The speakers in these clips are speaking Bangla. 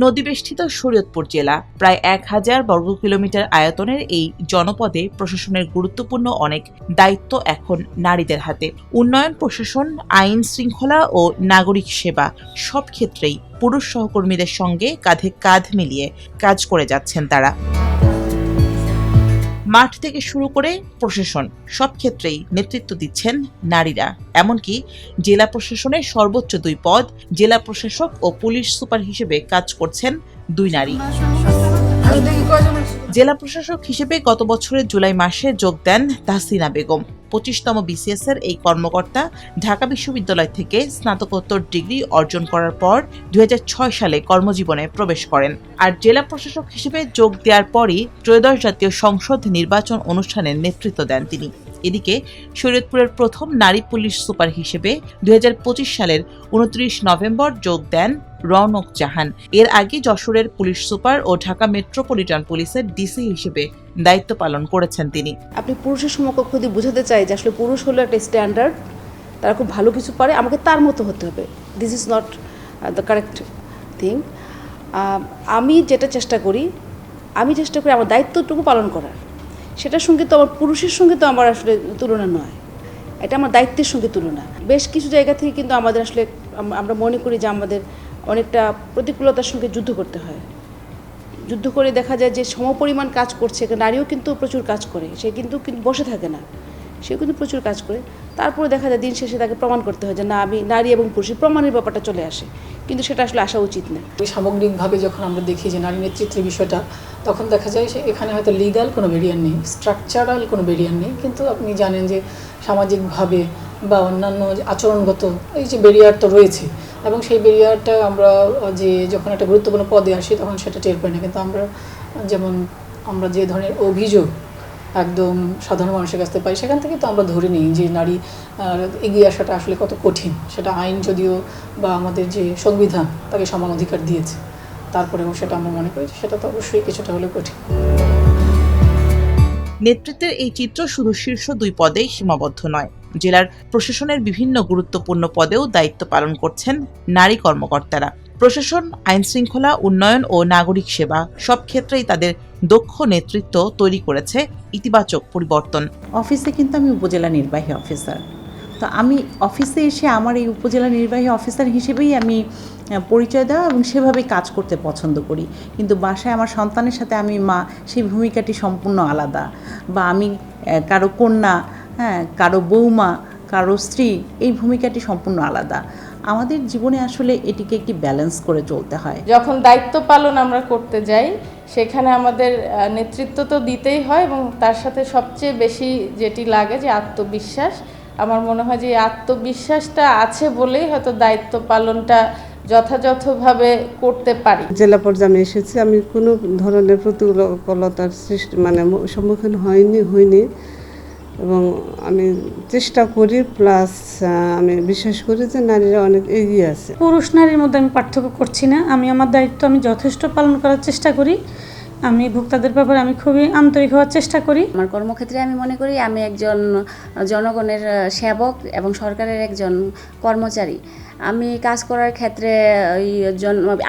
নদীবেষ্টিত শরীয়তপুর জেলা প্রায় 1000 বর্গ কিলোমিটার আয়তনের এই জনপদে প্রশাসনের গুরুত্বপূর্ণ অনেক দায়িত্ব এখন নারীদের হাতে। উন্নয়ন, প্রশাসন, আইন শৃঙ্খলা ও নাগরিক সেবা সব ক্ষেত্রেই পুরুষ সহকর্মীদের সঙ্গে কাঁধে কাঁধ মিলিয়ে কাজ করে যাচ্ছেন তারা। মাঠ থেকে শুরু করে প্রশাসন সব ক্ষেত্রেই নেতৃত্ব দিচ্ছেন নারীরা। এমনকি জেলা প্রশাসনের সর্বোচ্চ 2 পদ, জেলা প্রশাসক ও পুলিশ সুপার হিসেবে কাজ করছেন 2 নারী। জেলা প্রশাসক হিসেবে গত বছরের জুলাই মাসে যোগ দেন তাহসিনা বেগম। 25তম BCS এর এই কর্মকর্তা ঢাকা বিশ্ববিদ্যালয় থেকে স্নাতকোত্তর ডিগ্রি অর্জন করার পর 2006 সালে কর্মজীবনে প্রবেশ করেন। আর জেলা প্রশাসক হিসেবে যোগ দেওয়ার পরই ত্রয়োদশ জাতীয় সংসদ নির্বাচন অনুষ্ঠানের নেতৃত্ব দেন তিনি। এদিকে শরীয়তপুরের প্রথম নারী পুলিশ সুপার হিসেবে 2025 সালের 29 নভেম্বর যোগ দেন রৌনক জাহান। এর আগে যশোরের পুলিশ সুপার ও ঢাকা মেট্রোপলিটন পুলিশের ডিসি হিসেবে দায়িত্ব পালন করেছেন তিনি। আপনি পুরুষের সমকক্ষ দিয়ে বোঝাতে চাই যে আসলে পুরুষ হলো একটা স্ট্যান্ডার্ড, তারা খুব ভালো কিছু পারে, আমাকে তার মতো হতে হবে। This is not the correct thing. আমি চেষ্টা করি আমার দায়িত্বটুকু পালন করার। সেটার সঙ্গে তো আমার পুরুষের সঙ্গে তো আমার আসলে তুলনা নয়, এটা আমার দায়িত্বের সঙ্গে তুলনা। বেশ কিছু জায়গা থেকে কিন্তু আমাদের আসলে আমরা মনে করি যে আমাদের অনেকটা প্রতিকূলতার সঙ্গে যুদ্ধ করতে হয়। যুদ্ধ করে দেখা যায় যে সমপরিমাণ কাজ করছে, নারীও কিন্তু প্রচুর কাজ করে, সে কিন্তু বসে থাকে না, সেও কিন্তু প্রচুর কাজ করে। তারপরে দেখা যায় দিন শেষে তাকে প্রমাণ করতে হয় যে না, আমি নারী এবং পুরুষের প্রমাণের ব্যাপারটা চলে আসে, কিন্তু সেটা আসলে আসা উচিত না। সামগ্রিকভাবে যখন আমরা দেখি যে নারী নেতৃত্বের বিষয়টা, তখন দেখা যায় যে এখানে হয়তো লিগ্যাল কোনো ব্যারিয়ার নেই, স্ট্রাকচারাল কোনো ব্যারিয়ার নেই, কিন্তু আপনি জানেন যে সামাজিকভাবে বা অন্যান্য আচরণগত এই যে ব্যারিয়ার তো রয়েছে, এবং সেই ব্যারিয়ারটা আমরা যখন একটা গুরুত্বপূর্ণ পদে আসি তখন সেটা টের পাই না। কিন্তু আমরা যে ধরনের অভিযোগ একদম সাধারণ মানুষের কাছ থেকে পাই, সেখান থেকে তো আমরা ধরে নিই যে নারী এগিয়ে আসাটা আসলে কত কঠিন। সেটা আইন যদিও বা আমাদের যে সংবিধান তাকে সমান অধিকার দিয়েছে, তারপরেও সেটা আমরা মনে করি সেটা তো অবশ্যই কিছুটা হলেও কঠিন। নেতৃত্বের এই চিত্র শুধু শীর্ষ 2 পদেই সীমাবদ্ধ নয়। জেলার প্রশাসনের বিভিন্ন গুরুত্বপূর্ণ পদেও দায়িত্ব পালন করছেন নারী কর্মকর্তারা। প্রশাসন, আইন শৃঙ্খলা, উন্নয়ন ও নাগরিক সেবা সব ক্ষেত্রেই তাদের দক্ষ নেতৃত্ব তৈরি করেছে ইতিবাচক পরিবর্তন। অফিসে কিন্তু আমি উপজেলা নির্বাহী অফিসার, তো আমি অফিসে এসে আমার এই উপজেলা নির্বাহী অফিসার হিসেবেই আমি পরিচয় দেওয়া এবং সেভাবেই কাজ করতে পছন্দ করি। কিন্তু বাসায় আমার সন্তানের সাথে আমি মা, সেই ভূমিকাটি সম্পূর্ণ আলাদা। বা আমি কারো কন্যা, কারো বৌমা, কারো স্ত্রী, এই ভূমিকাটি সম্পূর্ণ আলাদা। আমাদের জীবনে আসলে এটিকে একটি ব্যালেন্স করে চলতে হয়। যখন দায়িত্ব পালন আমরা করতে যাই, সেখানে আমাদের নেতৃত্ব তো দিতেই হয়, এবং তার সাথে সবচেয়ে বেশি যেটি লাগে যে আত্মবিশ্বাস। আমার মনে হয় যে আত্মবিশ্বাসটা আছে বলেই হয়তো দায়িত্ব পালনটা যথাযথভাবে করতে পারি। জেলা পর্যায়ে আমি এসেছি, আমি কোনো ধরনের প্রতিকূলতার সম্মুখীন হইনি এবং আমি চেষ্টা করি, প্লাস আমি বিশ্বাস করি যে নারীরা অনেক এগিয়ে আছে। পুরুষ নারীর মধ্যে আমি পার্থক্য করছি না। আমি আমার দায়িত্ব আমি যথেষ্ট পালন করার চেষ্টা করি। আমি ভোক্তাদের ব্যাপারে আমি খুবই আন্তরিক হওয়ার চেষ্টা করি। আমার কর্মক্ষেত্রে আমি মনে করি আমি একজন জনগণের সেবক এবং সরকারের একজন কর্মচারী। আমি কাজ করার ক্ষেত্রে ওই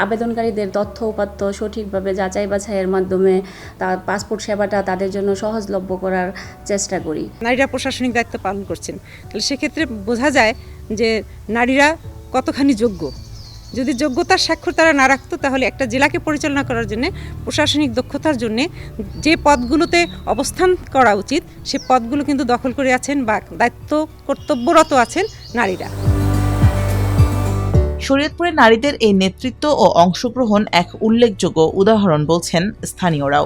আবেদনকারীদের তথ্য উপাত্ত সঠিকভাবে যাচাই বাছাইয়ের মাধ্যমে তার পাসপোর্ট সেবাটা তাদের জন্য সহজলভ্য করার চেষ্টা করি। নারীরা প্রশাসনিক দায়িত্ব পালন করছেন, তাহলে সেক্ষেত্রে বোঝা যায় যে নারীরা কতখানি যোগ্য। যদি যোগ্যতার স্বাক্ষর তারা না রাখতো, তাহলে একটা জেলাকে পরিচালনা করার জন্য, প্রশাসনিক দক্ষতার জন্য যে পদগুলোতে অবস্থান করা উচিত, সে পদগুলো কিন্তু দখল করে আছেন বা দায়িত্ব কর্তব্যরত আছেন নারীরা। শরীয়তপুরে নারীদের এই নেতৃত্ব ও অংশগ্রহণ এক উল্লেখযোগ্য উদাহরণ বলছেন স্থানীয়রাও।